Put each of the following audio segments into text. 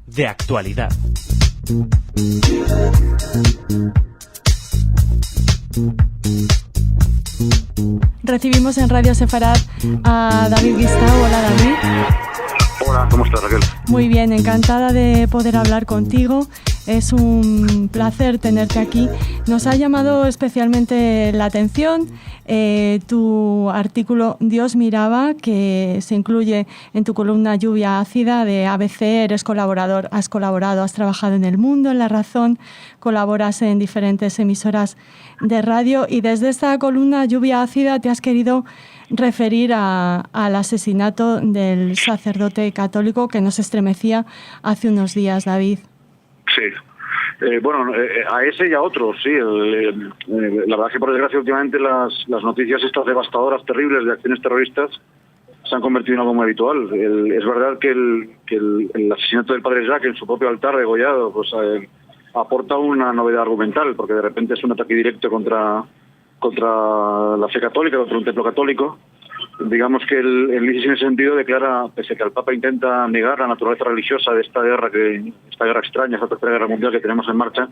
De actualidad. Recibimos en Radio Sefarad a David Guistau. Hola, David. Hola, ¿cómo estás, Raquel? Muy bien, encantada de poder hablar contigo. Es un placer tenerte aquí. Nos ha llamado especialmente la atención tu artículo Dios miraba, que se incluye en tu columna Lluvia Ácida de ABC. Eres colaborador, has colaborado, has trabajado en El Mundo, en La Razón, colaboras en diferentes emisoras de radio y desde esta columna Lluvia Ácida te has querido referir al asesinato del sacerdote católico que nos estremecía hace unos días, David. Sí. A ese y a otros, sí. La verdad es que, por desgracia, últimamente las noticias estas devastadoras, terribles de acciones terroristas se han convertido en algo muy habitual. Es verdad que el asesinato del padre Jacques en su propio altar degollado pues aporta una novedad argumental, porque de repente es un ataque directo contra la fe católica, contra un templo católico. Digamos que el ISIS en ese sentido declara, pese a que el Papa intenta negar la naturaleza religiosa de esta guerra extraña, esta tercera guerra mundial que tenemos en marcha,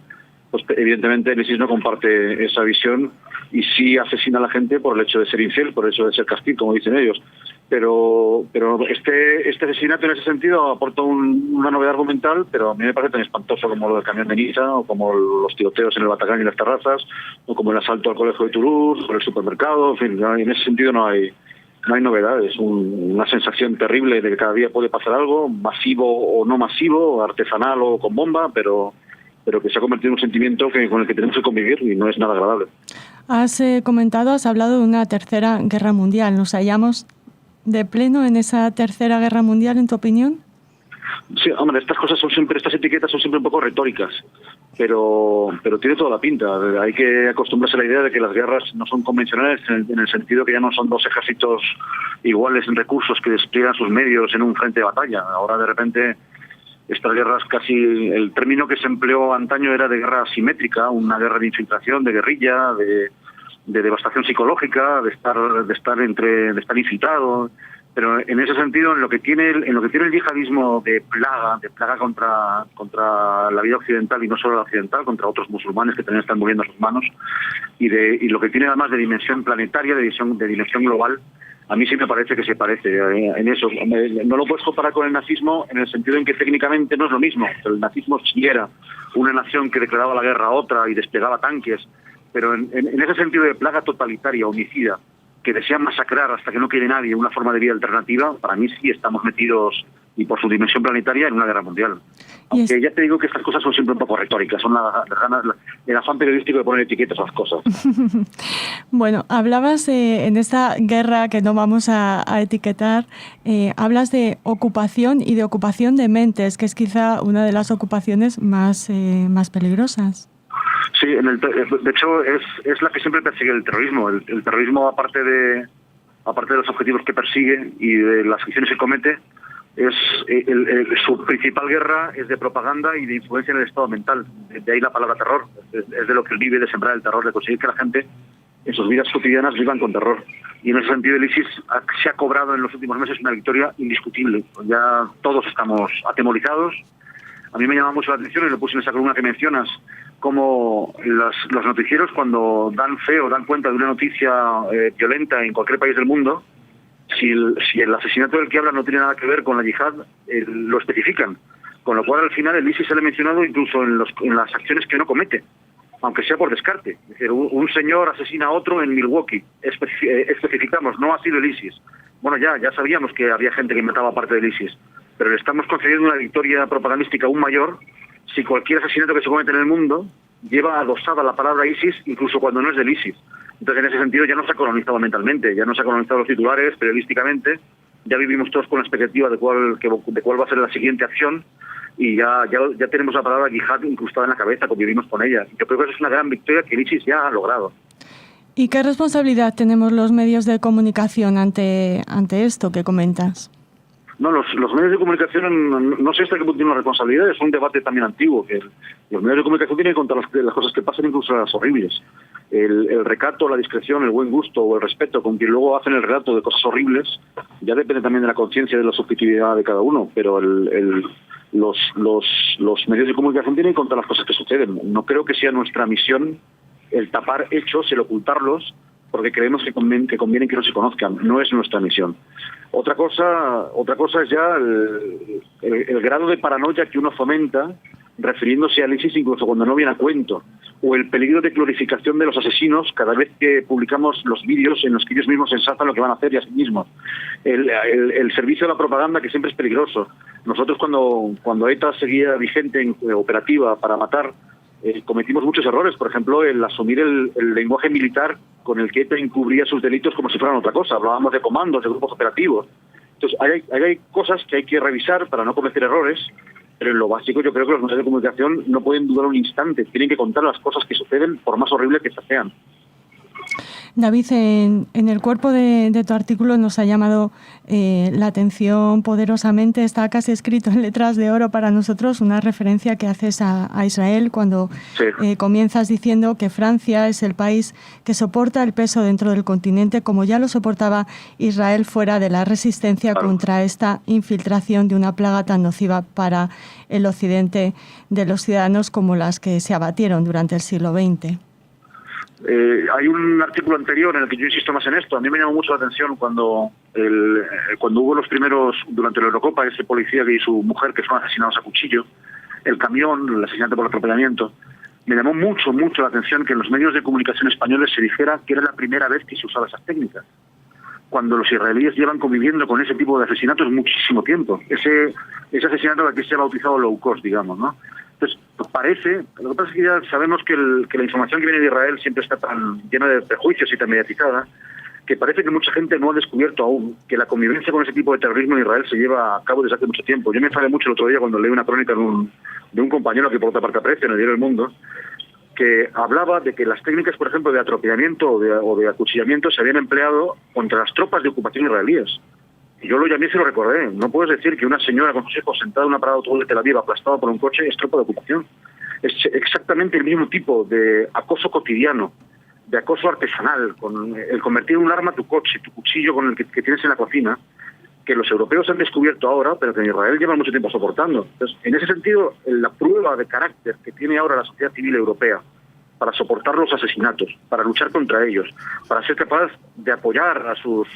pues evidentemente el ISIS no comparte esa visión y sí asesina a la gente por el hecho de ser infiel, por el hecho de ser castil, como dicen ellos. Pero este asesinato en ese sentido aporta una novedad argumental, pero a mí me parece tan espantoso como lo del camión de Niza, o como los tiroteos en el Bataclan y las terrazas, o como el asalto al colegio de Toulouse, o el supermercado. En fin, en ese sentido no hay novedades. Una sensación terrible de que cada día puede pasar algo, masivo o no masivo, artesanal o con bomba, pero que se ha convertido en un sentimiento con el que tenemos que convivir y no es nada agradable. Has hablado de una tercera guerra mundial. ¿Nos hallamos de pleno en esa tercera guerra mundial, en tu opinión? Sí, hombre, estas etiquetas son siempre un poco retóricas, pero tiene toda la pinta. Hay que acostumbrarse a la idea de que las guerras no son convencionales en el sentido que ya no son dos ejércitos iguales en recursos que despliegan sus medios en un frente de batalla. Ahora de repente estas guerras el término que se empleó antaño era de guerra asimétrica, una guerra de infiltración, de guerrilla, de devastación psicológica, de estar infiltrado. Pero en ese sentido, en lo que tiene el yihadismo de plaga contra la vida occidental y no solo la occidental, contra otros musulmanes que también están moviendo sus manos, y lo que tiene además de dimensión planetaria, de dimensión global, a mí sí me parece que se parece en eso. No lo puedes comparar con el nazismo en el sentido en que técnicamente no es lo mismo. El nazismo sí era una nación que declaraba la guerra a otra y desplegaba tanques, pero en ese sentido de plaga totalitaria, homicida, que desean masacrar hasta que no quede nadie una forma de vida alternativa, para mí sí estamos metidos, y por su dimensión planetaria, en una guerra mundial. Aunque ya te digo que estas cosas son siempre un poco retóricas, son el afán periodístico de poner etiquetas a las cosas. Bueno, hablabas en esta guerra que no vamos a etiquetar, hablas de ocupación y de ocupación de mentes, que es quizá una de las ocupaciones más peligrosas. Sí, de hecho es la que siempre persigue el terrorismo. El terrorismo, aparte de los objetivos que persigue y de las acciones que comete, su principal guerra es de propaganda y de influencia en el estado mental. De ahí la palabra terror. Es de lo que él vive, de sembrar el terror, de conseguir que la gente en sus vidas cotidianas vivan con terror. Y en ese sentido el ISIS se ha cobrado en los últimos meses una victoria indiscutible. Ya todos estamos atemorizados. A mí me llama mucho la atención, y lo puse en esa columna que mencionas, como los noticieros, cuando dan fe o dan cuenta de una noticia violenta en cualquier país del mundo, si el asesinato del que hablan no tiene nada que ver con la yihad, lo especifican. Con lo cual, al final, el ISIS se le ha mencionado incluso en las acciones que no comete, aunque sea por descarte. Es decir, un señor asesina a otro en Milwaukee. Especificamos, no ha sido el ISIS. Bueno, ya sabíamos que había gente que mataba parte del ISIS, pero le estamos concediendo una victoria propagandística aún mayor si cualquier asesinato que se comete en el mundo lleva adosada la palabra ISIS, incluso cuando no es del ISIS. Entonces, en ese sentido, ya no se ha colonizado mentalmente, ya no se ha colonizado los titulares, periodísticamente, ya vivimos todos con la expectativa de cuál va a ser la siguiente acción, y ya tenemos la palabra yihad incrustada en la cabeza, convivimos con ella. Yo creo que eso es una gran victoria que el ISIS ya ha logrado. ¿Y qué responsabilidad tenemos los medios de comunicación ante esto que comentas? No, los medios de comunicación, no sé hasta qué punto tienen una responsabilidad, es un debate también antiguo, que los medios de comunicación tienen que contar las cosas que pasan, incluso las horribles. el recato, la discreción, el buen gusto o el respeto con quien luego hacen el relato de cosas horribles, ya depende también de la conciencia y de la subjetividad de cada uno, pero los medios de comunicación tienen que contar las cosas que suceden. No creo que sea nuestra misión el tapar hechos, el ocultarlos, porque creemos que conviene que no se conozcan. No es nuestra misión. Otra cosa es ya el grado de paranoia que uno fomenta refiriéndose al ISIS incluso cuando no viene a cuento, o el peligro de glorificación de los asesinos cada vez que publicamos los vídeos en los que ellos mismos ensalzan lo que van a hacer y a sí mismos. El servicio de la propaganda, que siempre es peligroso. Nosotros cuando ETA seguía vigente, operativa para matar, cometimos muchos errores. Por ejemplo, el asumir el lenguaje militar con el que ETA encubría sus delitos como si fueran otra cosa. Hablábamos de comandos, de grupos operativos. Entonces, hay cosas que hay que revisar para no cometer errores, pero en lo básico yo creo que los medios de comunicación no pueden dudar un instante. Tienen que contar las cosas que suceden, por más horribles que sean. David, en el cuerpo de tu artículo nos ha llamado la atención poderosamente, está casi escrito en letras de oro para nosotros, una referencia que haces a Israel cuando comienzas diciendo que Francia es el país que soporta el peso dentro del continente, como ya lo soportaba Israel fuera de la resistencia contra esta infiltración de una plaga tan nociva para el occidente de los ciudadanos como las que se abatieron durante el siglo XX. Hay un artículo anterior en el que yo insisto más en esto. A mí me llamó mucho la atención cuando hubo los primeros, durante la Eurocopa, ese policía y su mujer que fueron asesinados a cuchillo, el camión, el asesinato por atropellamiento. Me llamó mucho la atención que en los medios de comunicación españoles se dijera que era la primera vez que se usaba esas técnicas, cuando los israelíes llevan conviviendo con ese tipo de asesinatos muchísimo tiempo. Ese asesinato que aquí se ha bautizado low cost, digamos, ¿no? Entonces, parece, lo que pasa es que ya sabemos que la información que viene de Israel siempre está tan llena de prejuicios y tan mediatizada, que parece que mucha gente no ha descubierto aún que la convivencia con ese tipo de terrorismo en Israel se lleva a cabo desde hace mucho tiempo. Yo me enfadé mucho el otro día cuando leí una crónica de un compañero que por otra parte aprecio en el diario El Mundo, que hablaba de que las técnicas, por ejemplo, de atropellamiento o de acuchillamiento se habían empleado contra las tropas de ocupación israelíes. Y yo lo llamé y se lo recordé. No puedes decir que una señora con sus hijos sentada en una parada de autobús de Tel Aviv aplastada por un coche es tropa de ocupación. Es exactamente el mismo tipo de acoso cotidiano, de acoso artesanal, con el convertir en un arma tu coche, tu cuchillo con el que tienes en la cocina, que los europeos han descubierto ahora, pero que en Israel llevan mucho tiempo soportando. Entonces, en ese sentido, la prueba de carácter que tiene ahora la sociedad civil europea para soportar los asesinatos, para luchar contra ellos, para ser capaz de apoyar a sus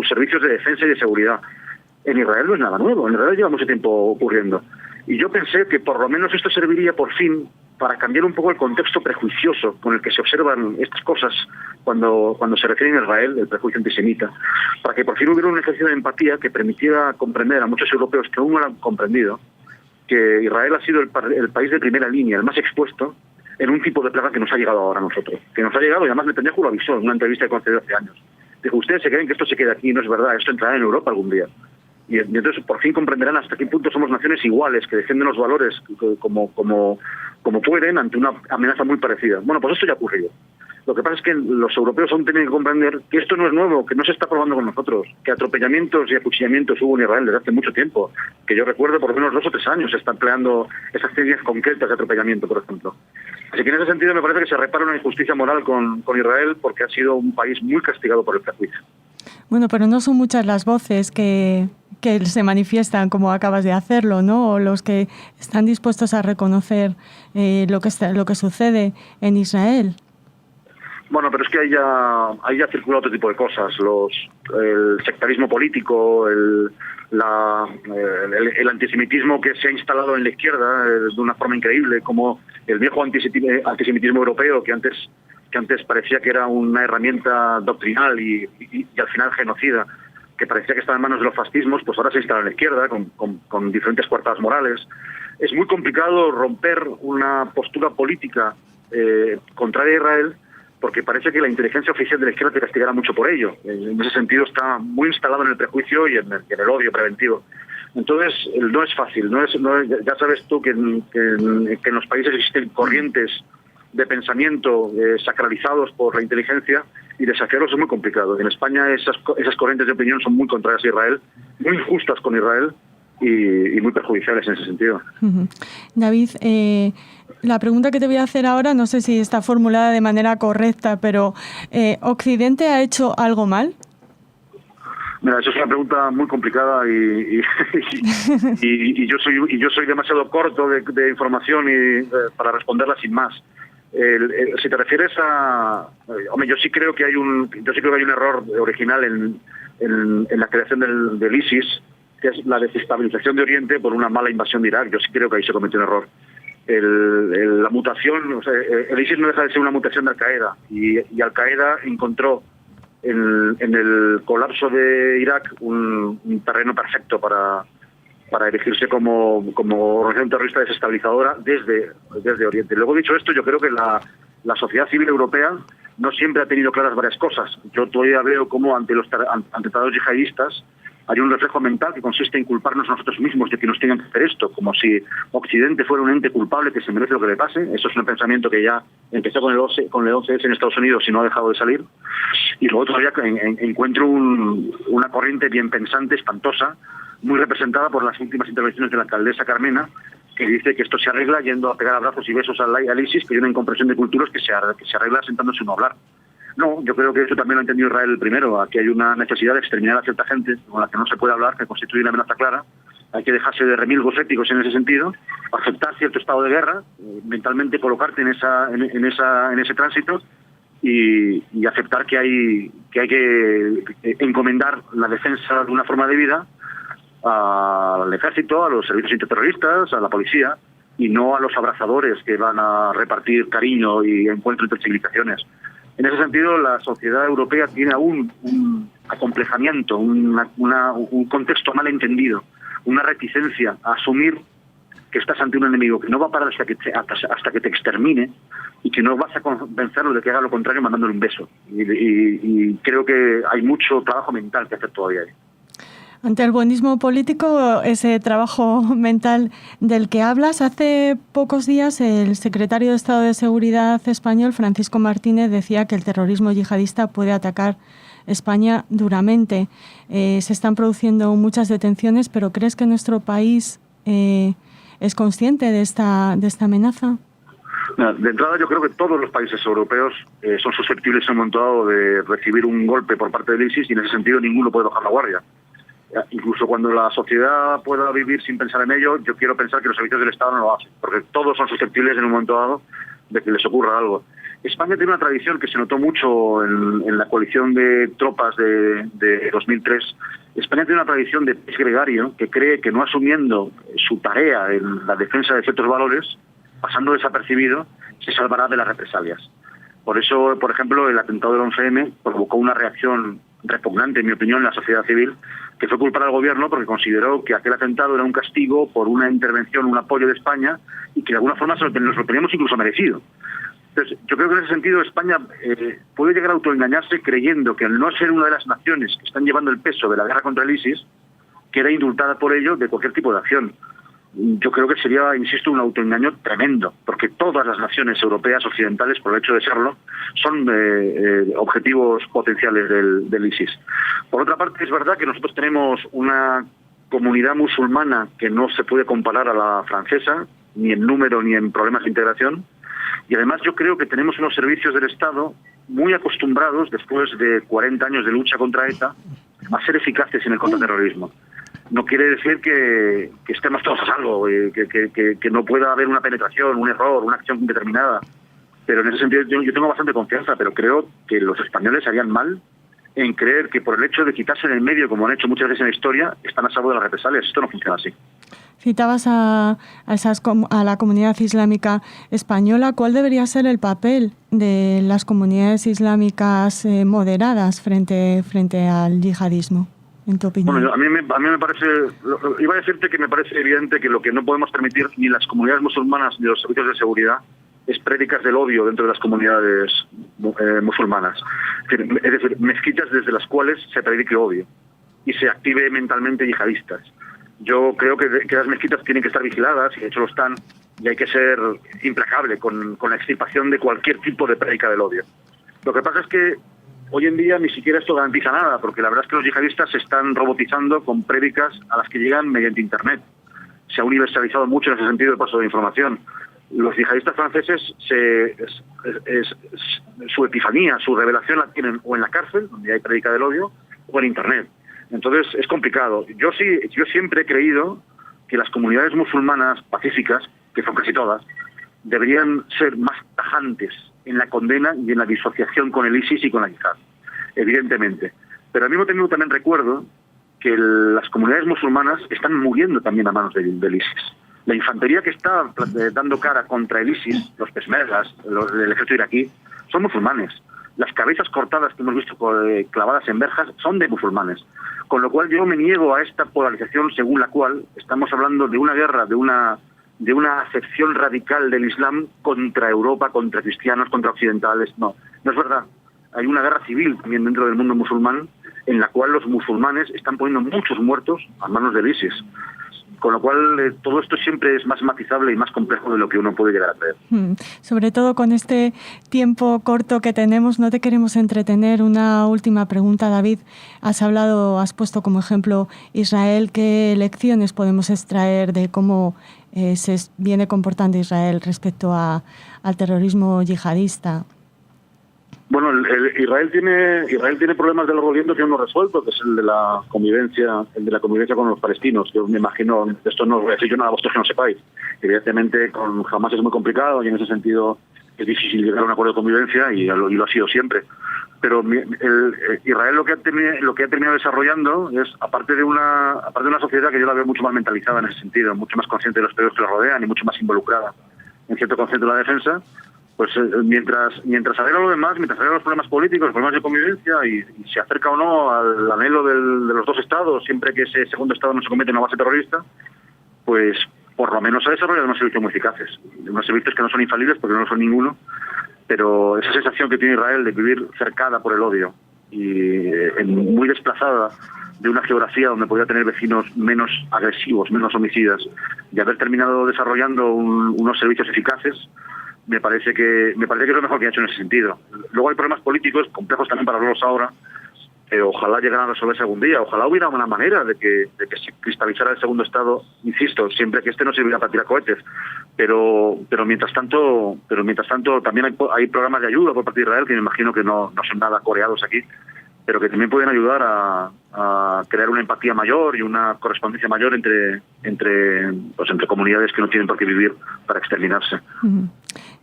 servicios de defensa y de seguridad, en Israel no es nada nuevo. En Israel lleva mucho tiempo ocurriendo. Y yo pensé que por lo menos esto serviría por fin para cambiar un poco el contexto prejuicioso con el que se observan estas cosas cuando se refieren a Israel, el prejuicio antisemita, para que por fin hubiera un ejercicio de empatía que permitiera comprender a muchos europeos que aún no lo han comprendido, que Israel ha sido el país de primera línea, el más expuesto, en un tipo de plaga que nos ha llegado ahora a nosotros. Que nos ha llegado, y además Netanyahu lo avisó en una entrevista que concedió hace años. Dijo, ustedes se creen que esto se queda aquí, no es verdad, esto entrará en Europa algún día. Y entonces por fin comprenderán hasta qué punto somos naciones iguales, que defienden los valores como pueden ante una amenaza muy parecida. Bueno, pues esto ya ocurrió. Lo que pasa es que los europeos aún tienen que comprender que esto no es nuevo, que no se está probando con nosotros, que atropellamientos y acuchillamientos hubo en Israel desde hace mucho tiempo, que yo recuerdo por lo menos 2 o 3 años se están empleando esas técnicas concretas de atropellamiento, por ejemplo. Así que en ese sentido me parece que se repara una injusticia moral con Israel porque ha sido un país muy castigado por el prejuicio. Bueno, pero no son muchas las voces que se manifiestan como acabas de hacerlo, ¿no? O los que están dispuestos a reconocer lo que sucede en Israel. Bueno, pero es que ahí ya circula otro tipo de cosas. El sectarismo político, el antisemitismo que se ha instalado en la izquierda de una forma increíble, como el viejo antisemitismo europeo que antes parecía que era una herramienta doctrinal y al final genocida, que parecía que estaba en manos de los fascismos, pues ahora se instala en la izquierda con diferentes coartadas morales. Es muy complicado romper una postura política contraria a Israel, porque parece que la inteligencia oficial de la izquierda te castigará mucho por ello. En ese sentido está muy instalado en el prejuicio y en el odio preventivo. Entonces, no es fácil. Ya sabes tú que en los países existen corrientes de pensamiento sacralizados por la inteligencia, y desafiarlos es muy complicado. En España esas corrientes de opinión son muy contrarias a Israel, muy injustas con Israel, y muy perjudiciales en ese sentido. David, la pregunta que te voy a hacer ahora, no sé si está formulada de manera correcta, pero ¿Occidente ha hecho algo mal? Mira, eso es una pregunta muy complicada y yo soy demasiado corto de información para responderla sin más. Si te refieres a, hombre, yo sí creo que hay un error original en la creación del ISIS, que es la desestabilización de Oriente por una mala invasión de Irak. Yo sí creo que ahí se cometió un error. La mutación, o sea, el ISIS no deja de ser una mutación de Al-Qaeda y Al-Qaeda encontró en el colapso de Irak un terreno perfecto para erigirse como organización terrorista desestabilizadora desde Oriente. Luego, dicho esto, yo creo que la sociedad civil europea no siempre ha tenido claras varias cosas. Yo todavía veo cómo ante atentados yihadistas hay un reflejo mental que consiste en culparnos a nosotros mismos de que nos tengan que hacer esto, como si Occidente fuera un ente culpable que se merece lo que le pase. Eso es un pensamiento que ya empezó con el 11S en Estados Unidos y no ha dejado de salir. Y luego todavía encuentro una corriente bien pensante, espantosa, muy representada por las últimas intervenciones de la alcaldesa Carmena, que dice que esto se arregla yendo a pegar abrazos y besos al ISIS, que hay una incomprensión de culturas que se arregla sentándose uno a hablar. No, yo creo que eso también lo ha entendido Israel primero. Aquí hay una necesidad de exterminar a cierta gente con la que no se puede hablar, que constituye una amenaza clara. Hay que dejarse de remilgos éticos en ese sentido, aceptar cierto estado de guerra, mentalmente colocarte en ese tránsito y aceptar que hay que encomendar la defensa de una forma de vida al ejército, a los servicios antiterroristas, a la policía, y no a los abrazadores que van a repartir cariño y encuentro entre civilizaciones. En ese sentido, la sociedad europea tiene aún un acomplejamiento, un contexto mal entendido, una reticencia a asumir que estás ante un enemigo que no va a parar hasta que te extermine y que no vas a convencerlo de que haga lo contrario mandándole un beso. Y creo que hay mucho trabajo mental que hacer todavía ahí. Ante el buenismo político, ese trabajo mental del que hablas, hace pocos días el secretario de Estado de Seguridad español, Francisco Martínez, decía que el terrorismo yihadista puede atacar España duramente. Se están produciendo muchas detenciones, pero ¿crees que nuestro país es consciente de esta amenaza? De entrada, yo creo que todos los países europeos son susceptibles en un momento dado de recibir un golpe por parte del ISIS y en ese sentido ninguno puede bajar la guardia. Incluso cuando la sociedad pueda vivir sin pensar en ello, yo quiero pensar que los servicios del Estado no lo hacen, porque todos son susceptibles en un momento dado de que les ocurra algo. España tiene una tradición que se notó mucho en la coalición de tropas de 2003. España tiene una tradición de país gregario que cree que no asumiendo su tarea en la defensa de ciertos valores, pasando desapercibido, se salvará de las represalias. Por eso, por ejemplo, el atentado del 11M provocó una reacción repugnante, en mi opinión, en la sociedad civil, que fue culpar al gobierno porque consideró que aquel atentado era un castigo por una intervención, un apoyo de España y que de alguna forma nos lo teníamos incluso merecido. Entonces, yo creo que en ese sentido España puede llegar a autoengañarse creyendo que al no ser una de las naciones que están llevando el peso de la guerra contra el ISIS, queda indultada por ello de cualquier tipo de acción. Yo creo que sería, insisto, un autoengaño tremendo, porque todas las naciones europeas occidentales, por el hecho de serlo, son objetivos potenciales del ISIS. Por otra parte, es verdad que nosotros tenemos una comunidad musulmana que no se puede comparar a la francesa, ni en número ni en problemas de integración, y además yo creo que tenemos unos servicios del Estado muy acostumbrados, después de 40 años de lucha contra ETA, a ser eficaces en el contraterrorismo. No quiere decir que estemos todos a salvo, que no pueda haber una penetración, un error, una acción indeterminada. Pero en ese sentido yo tengo bastante confianza, pero creo que los españoles harían mal en creer que por el hecho de quitarse en el medio, como han hecho muchas veces en la historia, están a salvo de las represalias. Esto no funciona así. Citabas a la comunidad islámica española. ¿Cuál debería ser el papel de las comunidades islámicas moderadas frente al yihadismo, en tu opinión? Bueno, a mí me parece, iba a decirte que me parece evidente que lo que no podemos permitir ni las comunidades musulmanas ni los servicios de seguridad es prédicas del odio dentro de las comunidades musulmanas. Es decir, mezquitas desde las cuales se predique odio y se active mentalmente yihadistas. Yo creo que las mezquitas tienen que estar vigiladas, y de hecho lo están, y hay que ser implacable con la extirpación de cualquier tipo de prédica del odio. Lo que pasa es que hoy en día ni siquiera esto garantiza nada, porque la verdad es que los yihadistas se están robotizando con prédicas a las que llegan mediante Internet. Se ha universalizado mucho en ese sentido el paso de información. Los yihadistas franceses, su epifanía, su revelación la tienen o en la cárcel, donde hay prédica del odio, o en Internet. Entonces es complicado. Yo siempre he creído que las comunidades musulmanas pacíficas, que son casi todas, deberían ser más tajantes en la condena y en la disociación con el ISIS y con la yihad, evidentemente. Pero al mismo tiempo también recuerdo que las comunidades musulmanas están muriendo también a manos del ISIS. La infantería que está dando cara contra el ISIS, los peshmergas, el ejército iraquí, son musulmanes. Las cabezas cortadas que hemos visto clavadas en verjas son de musulmanes. Con lo cual yo me niego a esta polarización según la cual estamos hablando de una guerra, de una acepción radical del Islam contra Europa, contra cristianos, contra occidentales. No es verdad. Hay una guerra civil también dentro del mundo musulmán en la cual los musulmanes están poniendo muchos muertos a manos del ISIS. Con lo cual todo esto siempre es más matizable y más complejo de lo que uno puede llegar a creer. Sobre todo con este tiempo corto que tenemos, no te queremos entretener. Una última pregunta, David. Has puesto como ejemplo Israel. ¿Qué lecciones podemos extraer de cómo se viene comportando Israel respecto al terrorismo yihadista? Bueno, Israel tiene problemas de largo aliento que aún no resuelto, que es el de la convivencia con los palestinos. Yo me imagino, esto no os voy a decir yo nada a vosotros que no sepáis. Evidentemente con Hamas es muy complicado y en ese sentido es difícil llegar a un acuerdo de convivencia y lo ha sido siempre. Pero Israel lo que ha terminado desarrollando es, aparte de una sociedad que yo la veo mucho más mentalizada en ese sentido, mucho más consciente de los peligros que la rodean y mucho más involucrada en cierto concepto de la defensa, pues mientras arregla lo demás, mientras arregla los problemas políticos, los problemas de convivencia y se acerca o no al anhelo de los dos estados, siempre que ese segundo estado no se convierte en una base terrorista, pues por lo menos ha desarrollado unos servicios muy eficaces, unos servicios que no son infalibles porque no son ninguno, pero esa sensación que tiene Israel de vivir cercada por el odio y muy desplazada de una geografía donde podía tener vecinos menos agresivos, menos homicidas, y haber terminado desarrollando unos servicios eficaces, me parece que es lo mejor que ha hecho en ese sentido. Luego hay problemas políticos complejos también para verlos ahora, ojalá llegaran a resolverse algún día, ojalá hubiera una manera de que se cristalizara el segundo estado, insisto, siempre que no sirviera para tirar cohetes, pero mientras tanto también hay programas de ayuda por parte de Israel que me imagino que no son nada coreados aquí, pero que también pueden ayudar a crear una empatía mayor y una correspondencia mayor entre comunidades que no tienen por qué vivir para exterminarse.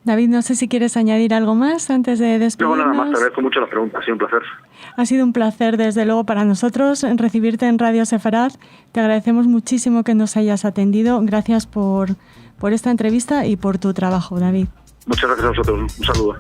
David, no sé si quieres añadir algo más antes de despedirnos. No, nada más, te agradezco mucho la pregunta, ha sido un placer. Ha sido un placer, desde luego, para nosotros recibirte en Radio Sefarad. Te agradecemos muchísimo que nos hayas atendido. Gracias por esta entrevista y por tu trabajo, David. Muchas gracias a vosotros. Un saludo.